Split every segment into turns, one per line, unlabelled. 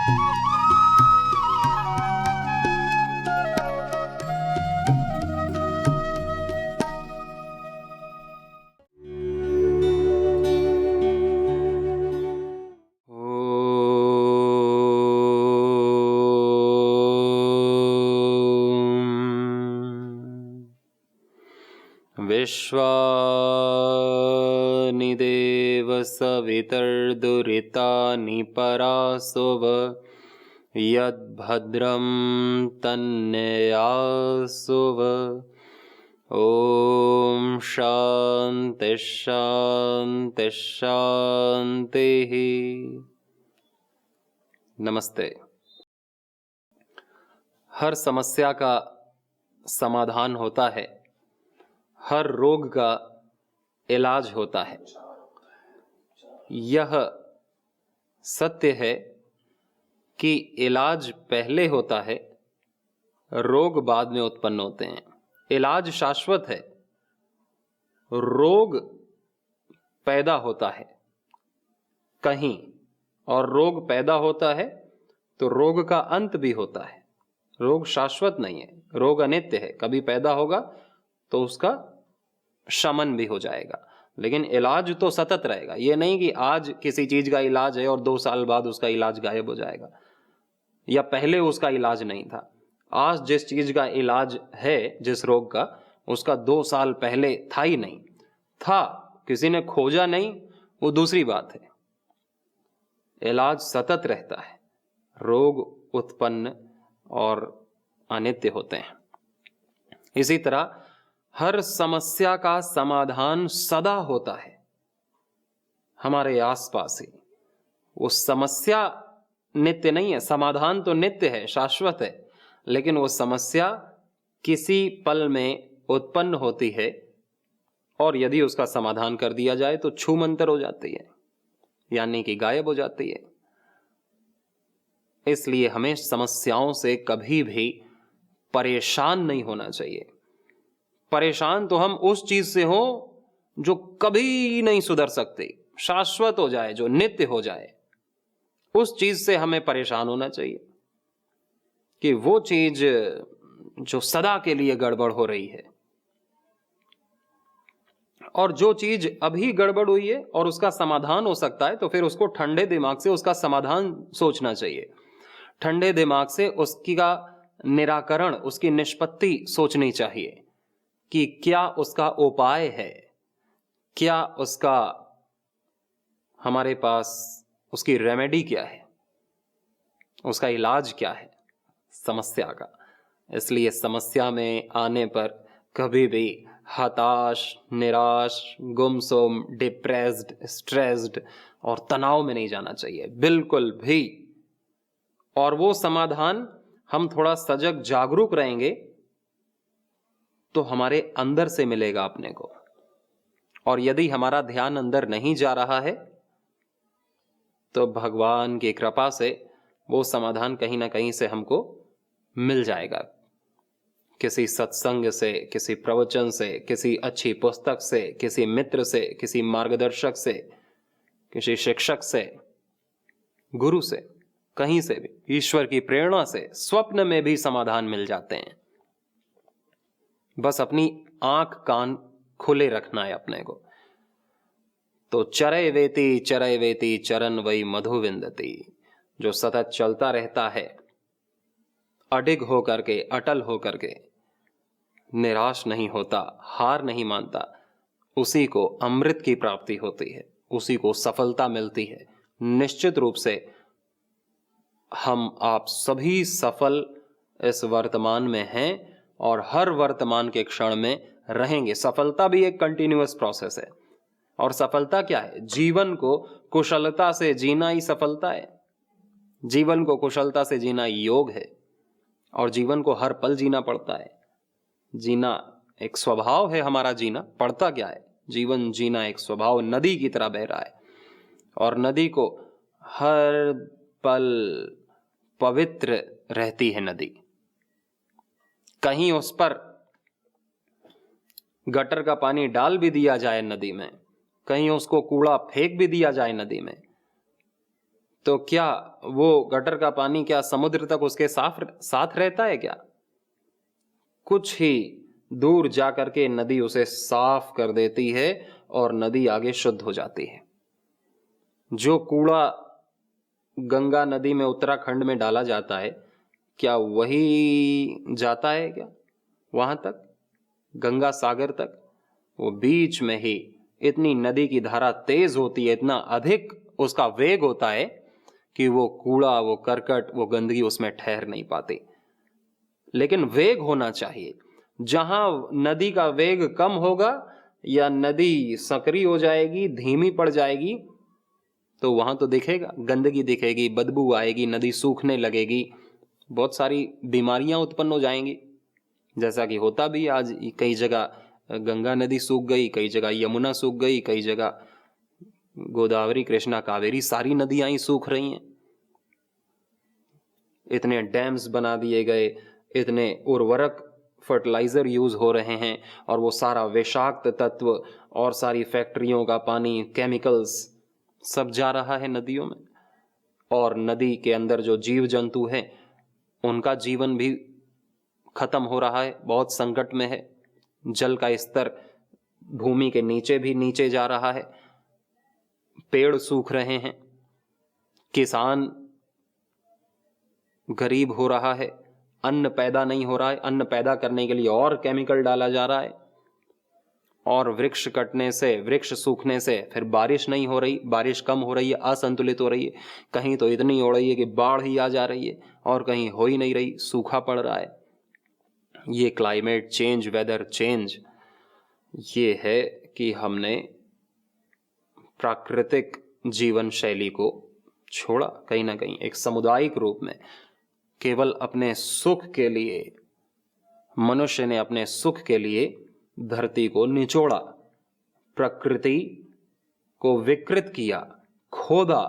विश्वानि देव सवितर्दुरितानि परासुव यद्भद्रं तन्नयासुव। ओम शांति शांति शांति। नमस्ते। हर समस्या का समाधान होता है, हर रोग का इलाज होता है। यह सत्य है कि इलाज पहले होता है, रोग बाद में उत्पन्न होते हैं। इलाज शाश्वत है, रोग पैदा होता है कहीं, और रोग पैदा होता है तो रोग का अंत भी होता है। रोग शाश्वत नहीं है, रोग अनित्य है। कभी पैदा होगा तो उसका शमन भी हो जाएगा, लेकिन इलाज तो सतत रहेगा। यह नहीं कि आज किसी चीज का इलाज है और 2 साल बाद उसका इलाज गायब हो जाएगा, या पहले उसका इलाज नहीं था। आज जिस चीज का इलाज है, जिस रोग का, उसका 2 साल पहले था ही नहीं। था, किसी ने खोजा नहीं, वो दूसरी बात है। इलाज सतत रहता है। रोग उत्पन्न और अनित्य होते हैं। इसी तरह हर समस्या का समाधान सदा होता है हमारे आसपास ही। वो समस्या नित्य नहीं है, समाधान तो नित्य है, शाश्वत है, लेकिन वो समस्या किसी पल में उत्पन्न होती है और यदि उसका समाधान कर दिया जाए तो छूमंतर हो जाती है, यानी कि गायब हो जाती है। इसलिए हमें समस्याओं से कभी भी परेशान नहीं होना चाहिए। परेशान तो हम उस चीज से हो जो कभी नहीं सुधर सकती, शाश्वत हो जाए, जो नित्य हो जाए, उस चीज से हमें परेशान होना चाहिए कि वो चीज जो सदा के लिए गड़बड़ हो रही है, और जो चीज अभी गड़बड़ हुई है और उसका समाधान हो सकता है, तो फिर उसको ठंडे दिमाग से उसका समाधान सोचना चाहिए। ठंडे दिमाग से उसकी का निराकरण, उसकी निष्पत्ति सोचनी चाहिए कि क्या उसका उपाय है, क्या उसका हमारे पास उसकी रेमेडी क्या है, उसका इलाज क्या है समस्या का। इसलिए समस्या में आने पर कभी भी हताश, निराश, गुमसुम, डिप्रेस्ड, स्ट्रेस्ड और तनाव में नहीं जाना चाहिए, बिल्कुल भी। और वो समाधान हम थोड़ा सजग जागरूक रहेंगे तो हमारे अंदर से मिलेगा अपने को। और यदि हमारा ध्यान अंदर नहीं जा रहा है तो भगवान की कृपा से वो समाधान कहीं ना कहीं से हमको मिल जाएगा। किसी सत्संग से, किसी प्रवचन से, किसी अच्छी पुस्तक से, किसी मित्र से, किसी मार्गदर्शक से, किसी शिक्षक से, गुरु से, कहीं से भी, ईश्वर की प्रेरणा से स्वप्न में भी समाधान मिल जाते हैं। बस अपनी आंख कान खुले रखना है अपने को। तो चरय वेति चरण वही मधु विंदती। जो सतत चलता रहता है, अडिग होकर के, अटल होकर के, निराश नहीं होता, हार नहीं मानता, उसी को अमृत की प्राप्ति होती है, उसी को सफलता मिलती है। निश्चित रूप से हम आप सभी सफल इस वर्तमान में हैं और हर वर्तमान के क्षण में रहेंगे। सफलता भी एक कंटिन्यूअस प्रोसेस है। और सफलता क्या है? जीवन को कुशलता से जीना ही सफलता है। जीवन को कुशलता से जीना योग है, और जीवन को हर पल जीना पड़ता है। जीना एक स्वभाव है हमारा, जीना पड़ता क्या है? जीवन जीना एक स्वभाव नदी की तरह बह रहा है, और नदी को हर पल पवित्र रहती है नदी। कहीं उस पर गटर का पानी डाल भी दिया जाए नदी में, कहीं उसको कूड़ा फेंक भी दिया जाए नदी में, तो क्या वो गटर का पानी क्या समुद्र तक उसके साथ रहता है क्या? कुछ ही दूर जाकर के नदी उसे साफ कर देती है और नदी आगे शुद्ध हो जाती है। जो कूड़ा गंगा नदी में उत्तराखंड में डाला जाता है, क्या वही जाता है क्या वहां तक, गंगा सागर तक? वो बीच में ही इतनी नदी की धारा तेज होती है, इतना अधिक उसका वेग होता है कि वो कूड़ा, वो करकट, वो गंदगी उसमें ठहर नहीं पाती। लेकिन वेग होना चाहिए। जहां नदी का वेग कम होगा या नदी सकरी हो जाएगी, धीमी पड़ जाएगी, तो वहां तो दिखेगा, गंदगी दिखेगी, बदबू आएगी, नदी सूखने लगेगी, बहुत सारी बीमारियां उत्पन्न हो जाएंगी। जैसा कि होता भी आज कई जगह गंगा नदी सूख गई, कई जगह यमुना सूख गई, कई जगह गोदावरी, कृष्णा, कावेरी, सारी नदियां ही सूख रही हैं। इतने डैम्स बना दिए गए, इतने उर्वरक फर्टिलाइजर यूज हो रहे हैं और वो सारा विषाक्त तत्व और सारी फैक्ट्रियों का पानी, केमिकल्स सब जा रहा है नदियों में। और नदी के अंदर जो जीव जंतु हैं उनका जीवन भी खत्म हो रहा है, बहुत संकट में है। जल का स्तर भूमि के नीचे भी नीचे जा रहा है, पेड़ सूख रहे हैं, किसान गरीब हो रहा है, अन्न पैदा नहीं हो रहा है, अन्न पैदा करने के लिए और केमिकल डाला जा रहा है। और वृक्ष कटने से, वृक्ष सूखने से फिर बारिश नहीं हो रही, बारिश कम हो रही है, असंतुलित हो रही है। कहीं तो इतनी हो रही है कि बाढ़ ही आ जा रही है और कहीं हो ही नहीं रही, सूखा पड़ रहा है। ये क्लाइमेट चेंज, वेदर चेंज, ये है कि हमने प्राकृतिक जीवन शैली को छोड़ा कहीं ना कहीं, एक सामुदायिक रूप में। केवल अपने सुख के लिए मनुष्य ने अपने सुख के लिए धरती को निचोड़ा, प्रकृति को विकृत किया, खोदा,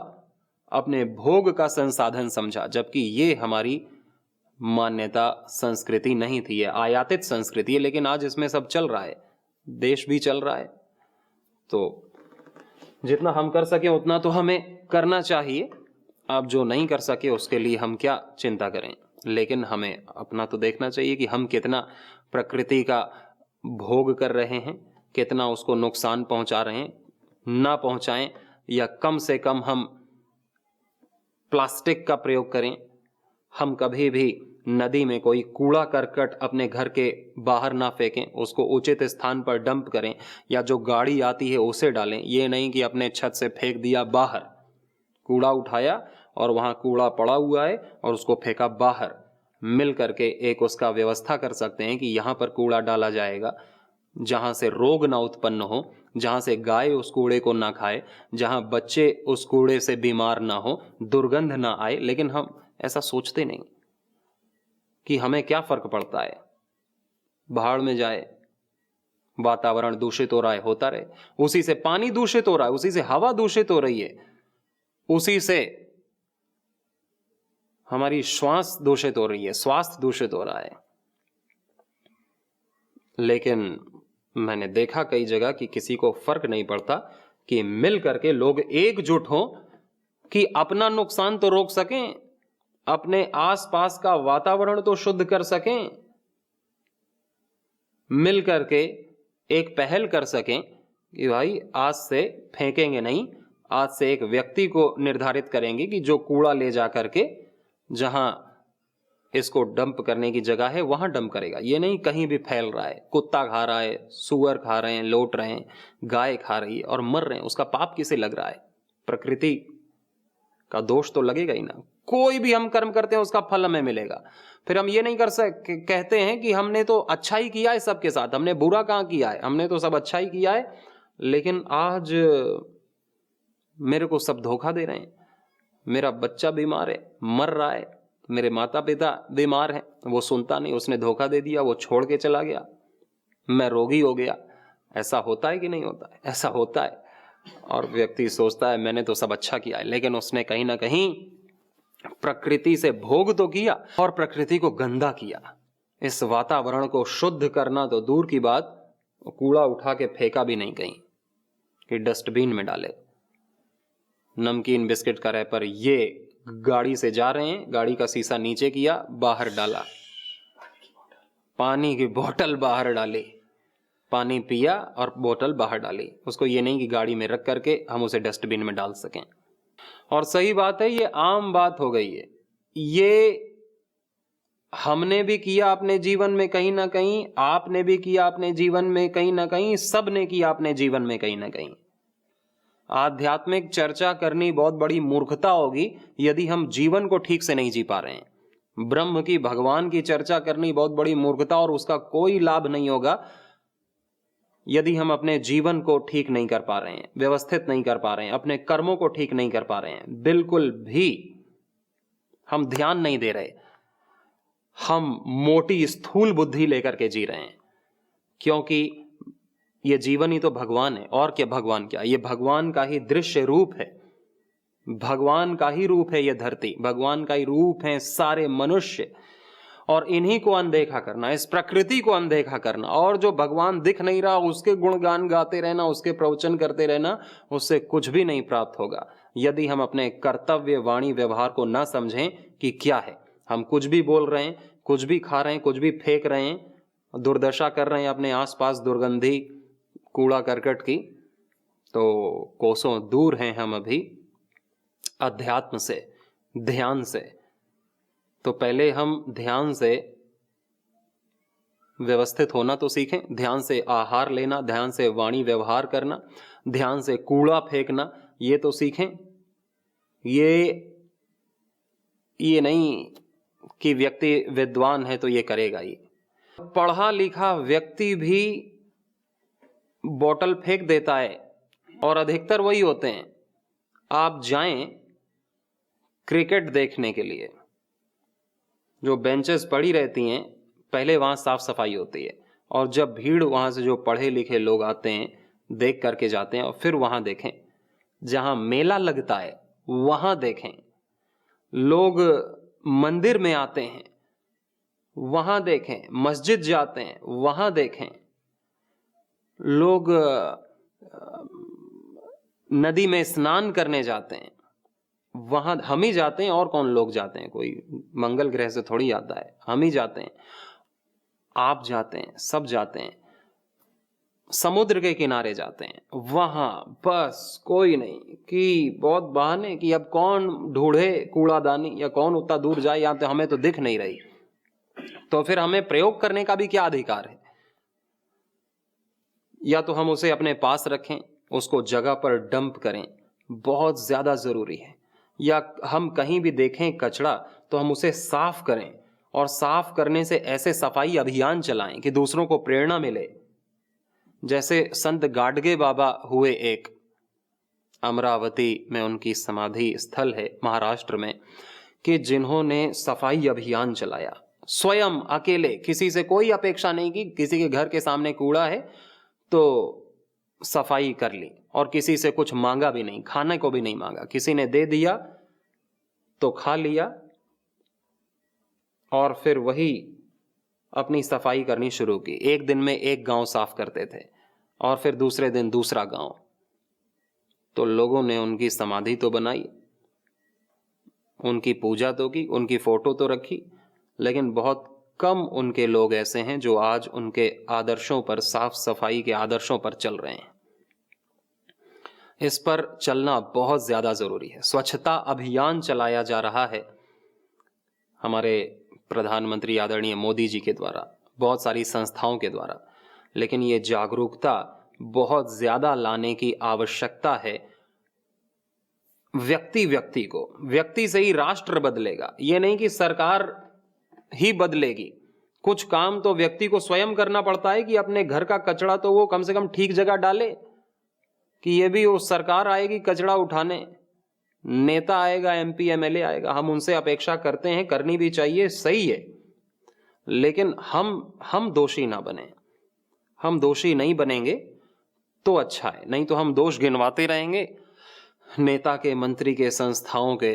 अपने भोग का संसाधन समझा, जबकि ये हमारी मान्यता संस्कृति नहीं थी, ये आयातित संस्कृति है। लेकिन आज इसमें सब चल रहा है, देश भी चल रहा है। तो जितना हम कर सके उतना तो हमें करना चाहिए। अब जो नहीं कर सके उसके लिए हम क्या चिंता करें, लेकिन हमें अपना तो देखना चाहिए कि हम कितना प्रकृति का भोग कर रहे हैं, कितना उसको नुकसान पहुंचा रहे हैं। ना पहुंचाएं, या कम से कम हम प्लास्टिक का प्रयोग करें। हम कभी भी नदी में कोई कूड़ा करकट अपने घर के बाहर ना फेंकें, उसको उचित स्थान पर डंप करें, या जो गाड़ी आती है उसे डालें। ये नहीं कि अपने छत से फेंक दिया बाहर, कूड़ा उठाया और वहां कूड़ा पड़ा हुआ है और उसको फेंका बाहर। मिल करके एक उसका व्यवस्था कर सकते हैं कि यहां पर कूड़ा डाला जाएगा जहां से रोग ना उत्पन्न हो, जहां से गाय उस कूड़े को ना खाए, जहां बच्चे उस कूड़े से बीमार ना हो, दुर्गंध ना आए। लेकिन हम ऐसा सोचते नहीं कि हमें क्या फर्क पड़ता है, भाड़ में जाए, वातावरण दूषित हो रहा है, होता रहे। उसी से पानी दूषित हो रहा है, उसी से हवा दूषित हो रही है, उसी से हमारी श्वास दूषित हो रही है, स्वास्थ्य दूषित हो रहा है। लेकिन मैंने देखा कई जगह कि किसी को फर्क नहीं पड़ता कि मिल करके लोग एकजुट हों कि अपना नुकसान तो रोक सकें, अपने आसपास का वातावरण तो शुद्ध कर सकें, मिल करके एक पहल कर सकें कि भाई आज से फेंकेंगे नहीं। आज से एक व्यक्ति को निर्धारित करेंगे कि जो कूड़ा ले जा करके जहां इसको डंप करने की जगह है वहां डंप करेगा। ये नहीं कहीं भी फैल रहा है, कुत्ता खा रहा है, सुअर खा रहे हैं, लौट रहे हैं, गाय खा रही है और मर रहे हैं, उसका पाप किसे लग रहा है? प्रकृति का दोष तो लगेगा ही ना। कोई भी हम कर्म करते हैं उसका फल हमें मिलेगा। फिर हम ये नहीं कर सकते, कहते हैं कि हमने तो अच्छा ही किया है सबके साथ, हमने बुरा कहां किया है, हमने तो सब अच्छा ही किया है। लेकिन आज मेरे को सब धोखा दे रहे हैं, मेरा बच्चा बीमार है, मर रहा है, मेरे माता पिता बीमार हैं, वो सुनता नहीं, उसने धोखा दे दिया, वो छोड़ के चला गया, मैं रोगी हो गया। ऐसा होता है कि नहीं होता है? ऐसा होता है। और व्यक्ति सोचता है मैंने तो सब अच्छा किया है, लेकिन उसने कहीं ना कहीं प्रकृति से भोग तो किया और प्रकृति को गंदा किया। इस वातावरण को शुद्ध करना तो दूर की बात, कूड़ा उठा के फेंका भी नहीं कहीं कि डस्टबिन में डाले। नमकीन बिस्किट का रैपर, ये गाड़ी से जा रहे हैं, गाड़ी का शीशा नीचे किया, बाहर डाला, पानी की बोतल बाहर डाली, पानी पिया और बोतल बाहर डाली। उसको ये नहीं कि गाड़ी में रख करके हम उसे डस्टबिन में डाल सकें। और सही बात है, ये आम बात हो गई है, ये हमने भी किया अपने जीवन में कहीं ना कहीं, आपने भी किया अपने जीवन में कहीं ना कहीं, सब ने किया अपने जीवन में कहीं ना कहीं। आध्यात्मिक चर्चा करनी बहुत बड़ी मूर्खता होगी यदि हम जीवन को ठीक से नहीं जी पा रहे हैं। ब्रह्म की, भगवान की चर्चा करनी बहुत बड़ी मूर्खता, और उसका कोई लाभ नहीं होगा यदि हम अपने जीवन को ठीक नहीं कर पा रहे हैं, व्यवस्थित नहीं कर पा रहे हैं, अपने कर्मों को ठीक नहीं कर पा रहे हैं, बिल्कुल भी हम ध्यान नहीं दे रहे, हम मोटी स्थूल बुद्धि लेकर के जी रहे हैं। क्योंकि ये जीवन ही तो भगवान है, और क्या भगवान क्या, ये भगवान का ही दृश्य रूप है, भगवान का ही रूप है ये धरती, भगवान का ही रूप है सारे मनुष्य। और इन्हीं को अनदेखा करना, इस प्रकृति को अनदेखा करना, और जो भगवान दिख नहीं रहा उसके गुणगान गाते रहना, उसके प्रवचन करते रहना, उससे कुछ भी नहीं प्राप्त होगा यदि हम अपने कर्तव्य वाणी व्यवहार को ना समझें कि क्या है। हम कुछ भी बोल रहे हैं, कुछ भी खा रहे हैं, कुछ भी फेंक रहे हैं, दुर्दशा कर रहे हैं अपने आसपास दुर्गंधी कूड़ा करकट की, तो कोसों दूर हैं हम अभी अध्यात्म से, ध्यान से। तो पहले हम ध्यान से व्यवस्थित होना तो सीखें, ध्यान से आहार लेना, ध्यान से वाणी व्यवहार करना, ध्यान से कूड़ा फेंकना, ये तो सीखें। ये नहीं कि व्यक्ति विद्वान है तो ये करेगा ही। पढ़ा लिखा व्यक्ति भी बोतल फेंक देता है, और अधिकतर वही होते हैं। आप जाएं क्रिकेट देखने के लिए, जो बेंचेस पड़ी रहती हैं, पहले वहां साफ सफाई होती है, और जब भीड़ वहां से जो पढ़े लिखे लोग आते हैं देख करके जाते हैं, और फिर वहां देखें जहां मेला लगता है, वहां देखें लोग मंदिर में आते हैं, वहां देखें मस्जिद जाते हैं, वहां देखें लोग नदी में स्नान करने जाते हैं, वहां हम ही जाते हैं, और कौन लोग जाते हैं, कोई मंगल ग्रह से थोड़ी आता है, हम ही जाते हैं, आप जाते हैं, सब जाते हैं। समुद्र के किनारे जाते हैं, वहां बस कोई नहीं कि बहुत बहाने कि अब कौन ढूंढे कूड़ादानी, या कौन उतना दूर जाए, या तो हमें तो दिख नहीं रही, तो फिर हमें प्रयोग करने का भी क्या अधिकार है? या तो हम उसे अपने पास रखें, उसको जगह पर डंप करें, बहुत ज्यादा जरूरी है, या हम कहीं भी देखें कचरा तो हम उसे साफ करें, और साफ करने से ऐसे सफाई अभियान चलाएं कि दूसरों को प्रेरणा मिले। जैसे संत गाडगे बाबा हुए, एक अमरावती में उनकी समाधि स्थल है महाराष्ट्र में, कि जिन्होंने सफाई अभियान चलाया, स्वयं अकेले, किसी से कोई अपेक्षा नहीं की, किसी के घर के सामने कूड़ा है तो सफाई कर ली, और किसी से कुछ मांगा भी नहीं, खाने को भी नहीं मांगा, किसी ने दे दिया तो खा लिया, और फिर वही अपनी सफाई करनी शुरू की। एक दिन में एक गांव साफ करते थे, और फिर दूसरे दिन दूसरा गांव। तो लोगों ने उनकी समाधि तो बनाई, उनकी पूजा तो की, उनकी फोटो तो रखी, लेकिन बहुत कम उनके लोग ऐसे हैं जो आज उनके आदर्शों पर, साफ सफाई के आदर्शों पर चल रहे हैं। इस पर चलना बहुत ज्यादा जरूरी है। स्वच्छता अभियान चलाया जा रहा है हमारे प्रधानमंत्री आदरणीय मोदी जी के द्वारा, बहुत सारी संस्थाओं के द्वारा, लेकिन ये जागरूकता बहुत ज्यादा लाने की आवश्यकता है। व्यक्ति से ही राष्ट्र बदलेगा, ये नहीं कि सरकार ही बदलेगी। कुछ काम तो व्यक्ति को स्वयं करना पड़ता है कि अपने घर का कचरा तो वो कम से कम ठीक जगह डाले, कि ये भी वो सरकार आएगी कचरा उठाने, नेता आएगा, एमपी एमएलए आएगा, हम उनसे अपेक्षा करते हैं, करनी भी चाहिए, सही है, लेकिन हम दोषी ना बने। हम दोषी नहीं बनेंगे तो अच्छा है, नहीं तो हम दोष गिनवाते रहेंगे नेता के, मंत्री के, संस्थाओं के,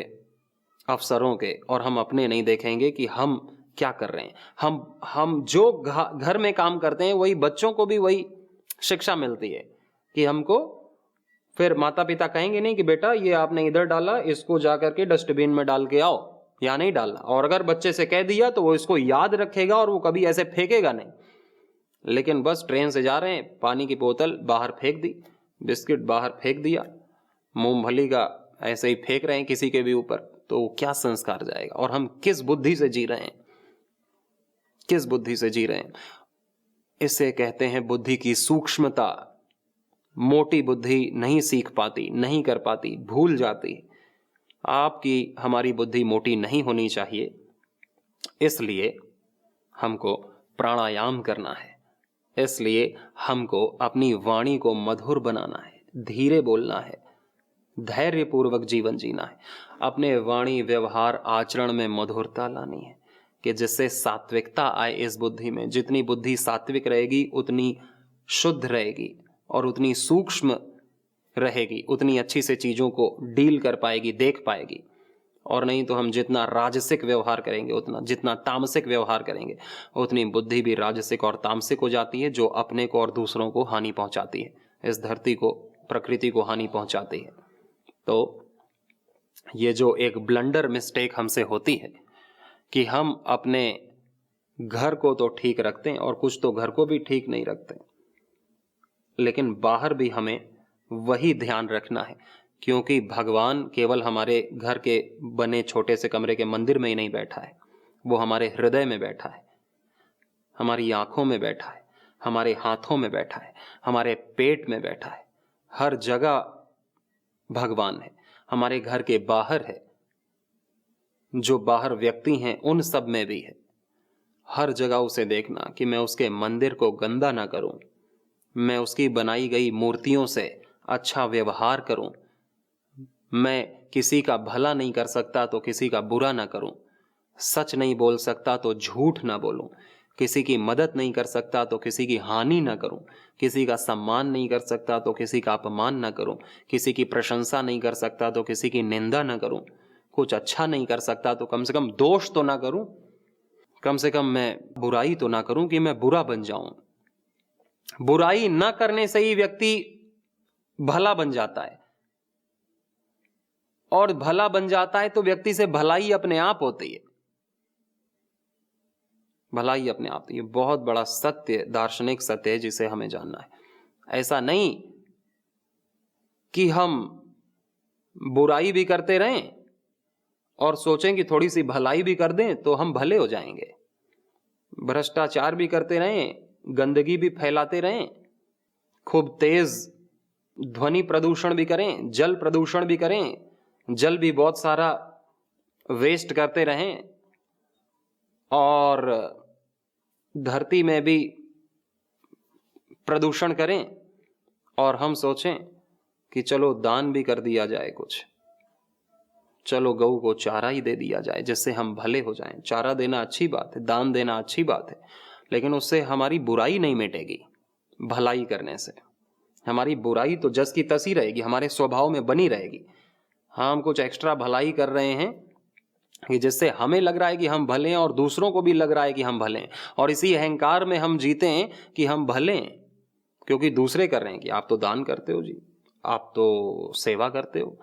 अफसरों के, और हम अपने नहीं देखेंगे कि हम क्या कर रहे हैं। हम जो घर में काम करते हैं, वही बच्चों को भी वही शिक्षा मिलती है कि हमको फिर माता पिता कहेंगे नहीं कि बेटा ये आपने इधर डाला, इसको जा करके डस्टबिन में डाल के आओ, या नहीं डालना। और अगर बच्चे से कह दिया तो वो इसको याद रखेगा और वो कभी ऐसे फेंकेगा नहीं। लेकिन बस ट्रेन से जा रहे हैं, पानी की बोतल बाहर फेंक दी, बिस्किट बाहर फेंक दिया, मूंगफली का ऐसे ही फेंक रहे हैं किसी के भी ऊपर, तो क्या संस्कार जाएगा? और हम किस बुद्धि से जी रहे हैं, किस बुद्धि से जी रहे हैं? इसे कहते हैं बुद्धि की सूक्ष्मता। मोटी बुद्धि नहीं सीख पाती, नहीं कर पाती, भूल जाती। आपकी हमारी बुद्धि मोटी नहीं होनी चाहिए, इसलिए हमको प्राणायाम करना है, इसलिए हमको अपनी वाणी को मधुर बनाना है, धीरे बोलना है, धैर्यपूर्वक जीवन जीना है, अपने वाणी व्यवहार आचरण में मधुरता लानी है कि जिससे सात्विकता आए इस बुद्धि में। जितनी बुद्धि सात्विक रहेगी उतनी शुद्ध रहेगी और उतनी सूक्ष्म रहेगी, उतनी अच्छी से चीजों को डील कर पाएगी, देख पाएगी। और नहीं तो हम जितना राजसिक व्यवहार करेंगे, उतना जितना तामसिक व्यवहार करेंगे, उतनी बुद्धि भी राजसिक और तामसिक हो जाती है, जो अपने को और दूसरों को हानि पहुंचाती है, इस धरती को, प्रकृति को हानि पहुंचाती है। तो ये जो एक ब्लंडर मिस्टेक हमसे होती है कि हम अपने घर को तो ठीक रखते हैं और कुछ तो घर को भी ठीक नहीं रखते, लेकिन बाहर भी हमें वही ध्यान रखना है, क्योंकि भगवान केवल हमारे घर के बने छोटे से कमरे के मंदिर में ही नहीं बैठा है, वो हमारे हृदय में बैठा है, हमारी आंखों में बैठा है, हमारे हाथों में बैठा है, हमारे पेट में बैठा है। हर जगह भगवान है, हमारे घर के बाहर है, जो बाहर व्यक्ति हैं उन सब में भी है। हर जगह उसे देखना कि मैं उसके मंदिर को गंदा ना करूं, मैं उसकी बनाई गई मूर्तियों से अच्छा व्यवहार करूं, मैं किसी का भला नहीं कर सकता तो किसी का बुरा ना करूं, सच नहीं बोल सकता तो झूठ ना बोलूं, किसी की मदद नहीं कर सकता तो किसी की हानि ना करूं, किसी का सम्मान नहीं कर सकता तो किसी का अपमान ना करूं, किसी की प्रशंसा नहीं कर सकता तो किसी की निंदा ना करूं, कुछ अच्छा नहीं कर सकता तो कम से कम दोष तो ना करूं, कम से कम मैं बुराई तो ना करूं कि मैं बुरा बन जाऊं। बुराई न करने से ही व्यक्ति भला बन जाता है, और भला बन जाता है तो व्यक्ति से भलाई अपने आप होती है, भलाई अपने आप। ये बहुत बड़ा सत्य, दार्शनिक सत्य है जिसे हमें जानना है। ऐसा नहीं कि हम बुराई भी करते रहें और सोचें कि थोड़ी सी भलाई भी कर दें तो हम भले हो जाएंगे। भ्रष्टाचार भी करते रहें, गंदगी भी फैलाते रहें, खूब तेज ध्वनि प्रदूषण भी करें, जल प्रदूषण भी करें, जल भी बहुत सारा वेस्ट करते रहें, और धरती में भी प्रदूषण करें, और हम सोचें कि चलो दान भी कर दिया जाए कुछ, चलो गऊ को चारा ही दे दिया जाए जिससे हम भले हो जाएं। चारा देना अच्छी बात है, दान देना अच्छी बात है, लेकिन उससे हमारी बुराई नहीं मिटेगी। भलाई करने से हमारी बुराई तो जस की तस ही रहेगी, हमारे स्वभाव में बनी रहेगी। हाँ, हम कुछ एक्स्ट्रा भलाई कर रहे हैं कि जिससे हमें लग रहा है कि हम भले हैं और दूसरों को भी लग रहा है कि हम भले हैं, और इसी अहंकार में हम जीते हैं कि हम भले हैं, क्योंकि दूसरे कर रहे हैं कि आप तो दान करते हो जी, आप तो सेवा करते हो,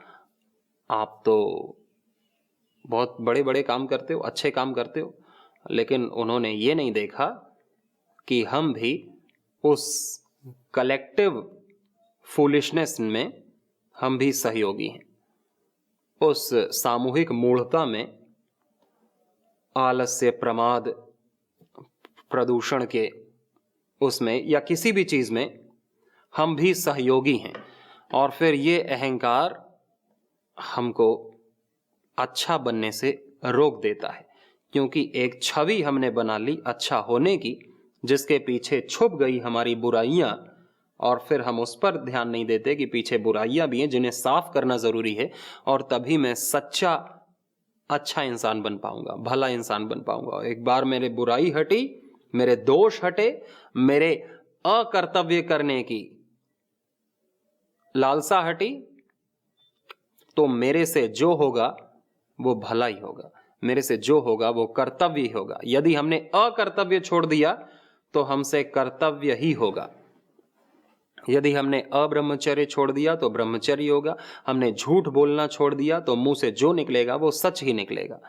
आप तो बहुत बड़े बड़े काम करते हो, अच्छे काम करते हो। लेकिन उन्होंने ये नहीं देखा कि हम भी उस कलेक्टिव फूलिशनेस में हम भी सहयोगी हैं, उस सामूहिक मूढ़ता में, आलस्य, प्रमाद, प्रदूषण के उसमें या किसी भी चीज में हम भी सहयोगी हैं। और फिर ये अहंकार हमको अच्छा बनने से रोक देता है, क्योंकि एक छवि हमने बना ली अच्छा होने की, जिसके पीछे छुप गई हमारी बुराइयां, और फिर हम उस पर ध्यान नहीं देते कि पीछे बुराइयां भी हैं जिन्हें साफ करना जरूरी है, और तभी मैं सच्चा अच्छा इंसान बन पाऊंगा, भला इंसान बन पाऊंगा। एक बार मेरे बुराई हटी, मेरे दोष हटे, मेरे अकर्तव्य करने की लालसा हटी, तो मेरे से जो होगा वो भला ही होगा, मेरे से जो होगा वो कर्तव्य ही होगा। यदि हमने अकर्तव्य छोड़ दिया तो हमसे कर्तव्य ही होगा। यदि हमने अब्रह्मचर्य छोड़ दिया तो ब्रह्मचर्य होगा, हमने झूठ बोलना छोड़ दिया तो मुंह से जो निकलेगा वो सच ही निकलेगा।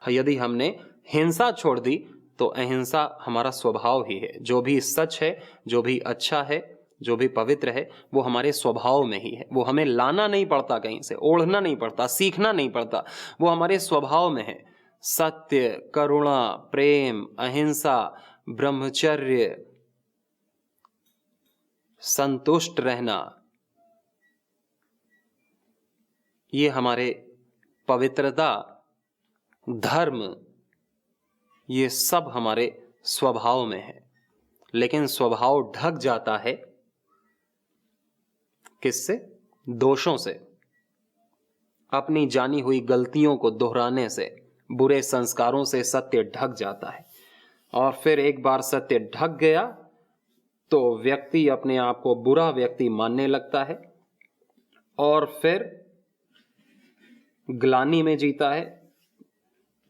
यदि हमने हिंसा छोड़ दी तो अहिंसा हमारा स्वभाव ही है। जो भी सच है, जो भी अच्छा है, जो भी पवित्र है, वो हमारे स्वभाव में ही है। वो हमें लाना नहीं पड़ता, कहीं से ओढ़ना नहीं पड़ता, सीखना नहीं पड़ता, वो हमारे स्वभाव में है। सत्य, करुणा, प्रेम, अहिंसा, ब्रह्मचर्य, संतुष्ट रहना, ये हमारे पवित्रता, धर्म, ये सब हमारे स्वभाव में है। लेकिन स्वभाव ढक जाता है किससे? दोषों से, अपनी जानी हुई गलतियों को दोहराने से, बुरे संस्कारों से सत्य ढक जाता है। और फिर एक बार सत्य ढक गया तो व्यक्ति अपने आप को बुरा व्यक्ति मानने लगता है और फिर ग्लानि में जीता है,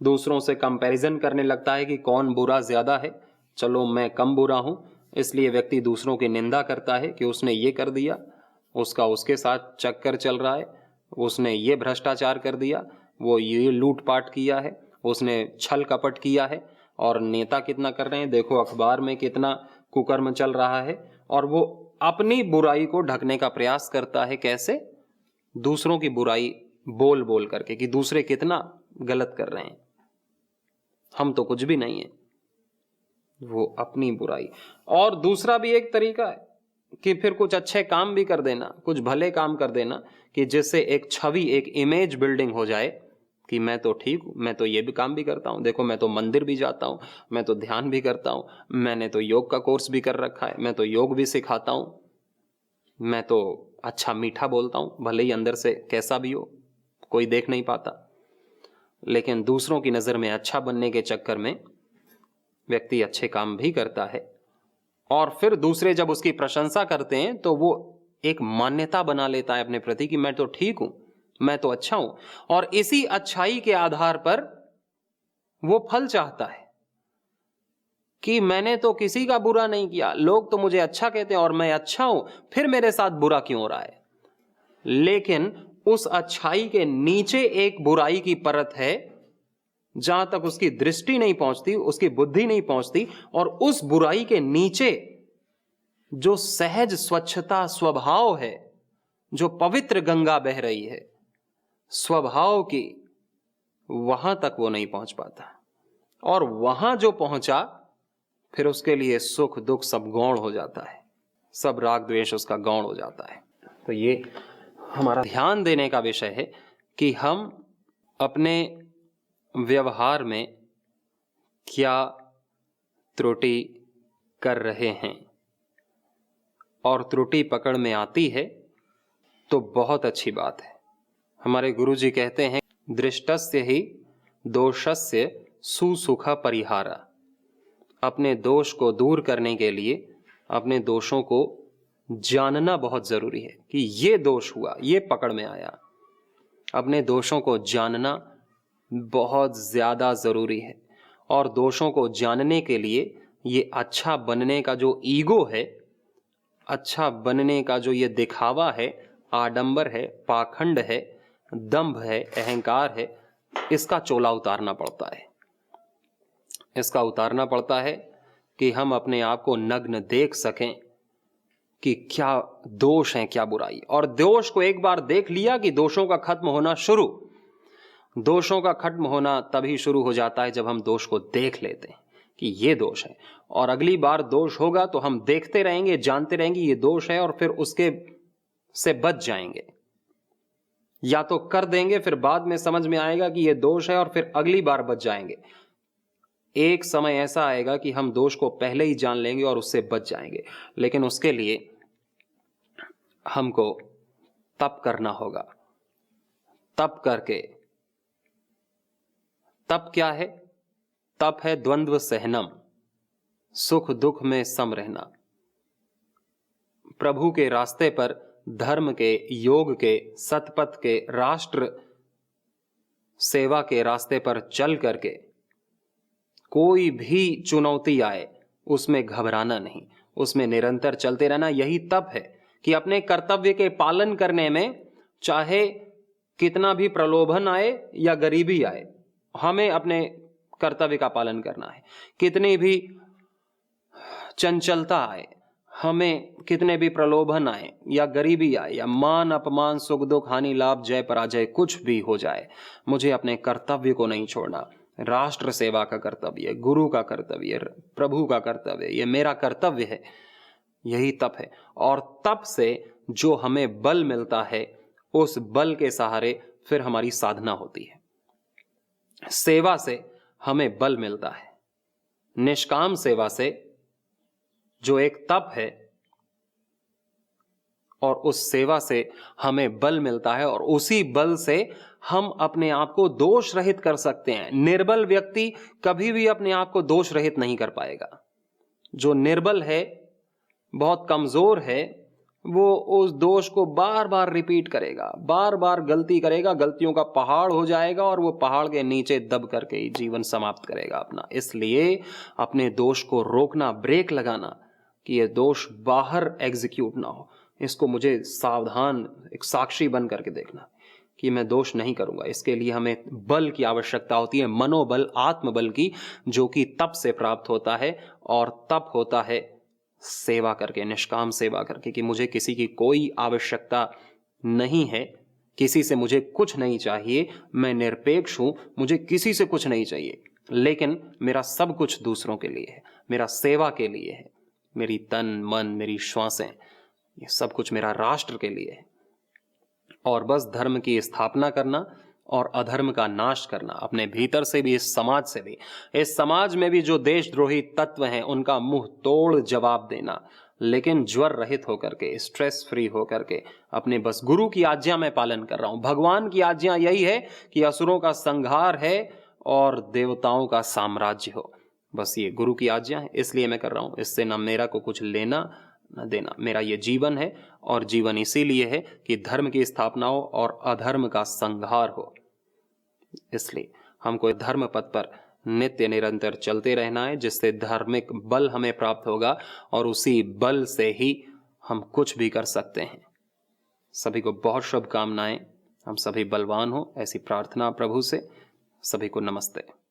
दूसरों से कंपैरिजन करने लगता है कि कौन बुरा ज्यादा है, चलो मैं कम बुरा हूं। इसलिए व्यक्ति दूसरों की निंदा करता है कि उसने ये कर दिया, उसका उसके साथ चक्कर चल रहा है, उसने ये भ्रष्टाचार कर दिया, वो ये लूटपाट किया है, उसने छल कपट किया है। और नेता कितना कर रहे हैं, देखो अखबार में कितना कुकर्म चल रहा है। और वो अपनी बुराई को ढकने का प्रयास करता है। कैसे? दूसरों की बुराई बोल बोल करके कि दूसरे कितना गलत कर रहे हैं, हम तो कुछ भी नहीं है, वो अपनी बुराई। और दूसरा भी एक तरीका है कि फिर कुछ अच्छे काम भी कर देना, कुछ भले काम कर देना कि जिससे एक छवि, एक इमेज बिल्डिंग हो जाए कि मैं तो ठीक हूं, मैं तो ये भी काम भी करता हूं, देखो मैं तो मंदिर भी जाता हूं, मैं तो ध्यान भी करता हूं, मैंने तो योग का कोर्स भी कर रखा है, मैं तो योग भी सिखाता हूं, मैं तो अच्छा मीठा बोलता हूं, भले ही अंदर से कैसा भी हो, कोई देख नहीं पाता। लेकिन दूसरों की नजर में अच्छा बनने के चक्कर में व्यक्ति अच्छे काम भी करता है और फिर दूसरे जब उसकी प्रशंसा करते हैं तो वो एक मान्यता बना लेता है अपने प्रति कि मैं तो ठीक हूं, मैं तो अच्छा हूं। और इसी अच्छाई के आधार पर वो फल चाहता है कि मैंने तो किसी का बुरा नहीं किया, लोग तो मुझे अच्छा कहते हैं और मैं अच्छा हूं, फिर मेरे साथ बुरा क्यों हो रहा है। लेकिन उस अच्छाई के नीचे एक बुराई की परत है जहां तक उसकी दृष्टि नहीं पहुंचती, उसकी बुद्धि नहीं पहुंचती। और उस बुराई के नीचे जो सहज स्वच्छता स्वभाव है, जो पवित्र गंगा बह रही है स्वभाव की, वहां तक वो नहीं पहुंच पाता। और वहां जो पहुंचा फिर उसके लिए सुख दुख सब गौण हो जाता है, सब राग द्वेष उसका गौण हो जाता है। तो ये हमारा ध्यान देने का विषय है कि हम अपने व्यवहार में क्या त्रुटि कर रहे हैं। और त्रुटि पकड़ में आती है तो बहुत अच्छी बात है। हमारे गुरुजी कहते हैं, दृष्टस्य ही दोषस्य सुसुख परिहारा। अपने दोष को दूर करने के लिए अपने दोषों को जानना बहुत जरूरी है कि ये दोष हुआ, ये पकड़ में आया। अपने दोषों को जानना बहुत ज्यादा जरूरी है। और दोषों को जानने के लिए ये अच्छा बनने का जो ईगो है, अच्छा बनने का जो ये दिखावा है, आडंबर है, पाखंड है, दंभ है, अहंकार है, इसका चोला उतारना पड़ता है। इसका उतारना पड़ता है कि हम अपने आप को नग्न देख सकें कि क्या दोष है, क्या बुराई। और दोष को एक बार देख लिया कि दोषों का खत्म होना शुरू। दोषों का खत्म होना तभी शुरू हो जाता है जब हम दोष को देख लेते हैं कि ये दोष है। और अगली बार दोष होगा तो हम देखते रहेंगे, जानते रहेंगे ये दोष है, और फिर उसके से बच जाएंगे। या तो कर देंगे, फिर बाद में समझ में आएगा कि ये दोष है और फिर अगली बार बच जाएंगे। एक समय ऐसा आएगा कि हम दोष को पहले ही जान लेंगे और उससे बच जाएंगे। लेकिन उसके लिए हमको तप करना होगा। तप करके, तप क्या है? तप है द्वंद्व सहनम, सुख दुख में सम रहना। प्रभु के रास्ते पर, धर्म के, योग के, सतपथ के, राष्ट्र सेवा के रास्ते पर चल करके कोई भी चुनौती आए उसमें घबराना नहीं, उसमें निरंतर चलते रहना। यही तप है कि अपने कर्तव्य के पालन करने में चाहे कितना भी प्रलोभन आए या गरीबी आए, हमें अपने कर्तव्य का पालन करना है। कितनी भी चंचलता आए, हमें कितने भी प्रलोभन आए या गरीबी आए या मान अपमान सुख दुख हानि लाभ जय पराजय कुछ भी हो जाए, मुझे अपने कर्तव्य को नहीं छोड़ना। राष्ट्र सेवा का कर्तव्य, गुरु का कर्तव्य, प्रभु का कर्तव्य, ये मेरा कर्तव्य है। यही तप है। और तप से जो हमें बल मिलता है, उस बल के सहारे फिर हमारी साधना होती है। सेवा से हमें बल मिलता है। निष्काम सेवा से जो एक तप है, और उस सेवा से हमें बल मिलता है, और उसी बल से हम अपने आप को दोष रहित कर सकते हैं। निर्बल व्यक्ति कभी भी अपने आप को दोष रहित नहीं कर पाएगा। जो निर्बल है, बहुत कमजोर है, वो उस दोष को बार बार रिपीट करेगा, बार बार गलती करेगा, गलतियों का पहाड़ हो जाएगा और वो पहाड़ के नीचे दब करके ही जीवन समाप्त करेगा अपना। इसलिए अपने दोष को रोकना, ब्रेक लगाना कि ये दोष बाहर एग्जीक्यूट ना हो, इसको मुझे सावधान एक साक्षी बन करके देखना कि मैं दोष नहीं करूंगा। इसके लिए हमें बल की आवश्यकता होती है, मनोबल, आत्मबल की, जो कि तप से प्राप्त होता है। और तप होता है सेवा करके, निष्काम सेवा करके, कि मुझे किसी की कोई आवश्यकता नहीं है, किसी से मुझे कुछ नहीं चाहिए, मैं निरपेक्ष हूं, मुझे किसी से कुछ नहीं चाहिए, लेकिन मेरा सब कुछ दूसरों के लिए है, मेरा सेवा के लिए है। मेरी तन मन, मेरी श्वासें, ये सब कुछ मेरा राष्ट्र के लिए है। और बस धर्म की स्थापना करना और अधर्म का नाश करना, अपने भीतर से भी, इस समाज से भी। इस समाज में भी जो देशद्रोही तत्व हैं, उनका मुंह तोड़ जवाब देना, लेकिन ज्वर रहित होकर के, स्ट्रेस फ्री होकर के, अपने बस गुरु की आज्ञा में पालन कर रहा हूं। भगवान की आज्ञा यही है कि असुरों का संहार है और देवताओं का साम्राज्य हो। बस ये गुरु की आज्ञा है, इसलिए मैं कर रहा हूं। इससे ना मेरा को कुछ लेना न देना। मेरा ये जीवन है, और जीवन इसीलिए है कि धर्म की स्थापना हो और अधर्म का संहार हो। इसलिए हमको धर्म पथ पर नित्य निरंतर चलते रहना है, जिससे धार्मिक बल हमें प्राप्त होगा और उसी बल से ही हम कुछ भी कर सकते हैं। सभी को बहुत शुभकामनाएं। हम सभी बलवान हो, ऐसी प्रार्थना प्रभु से। सभी को नमस्ते।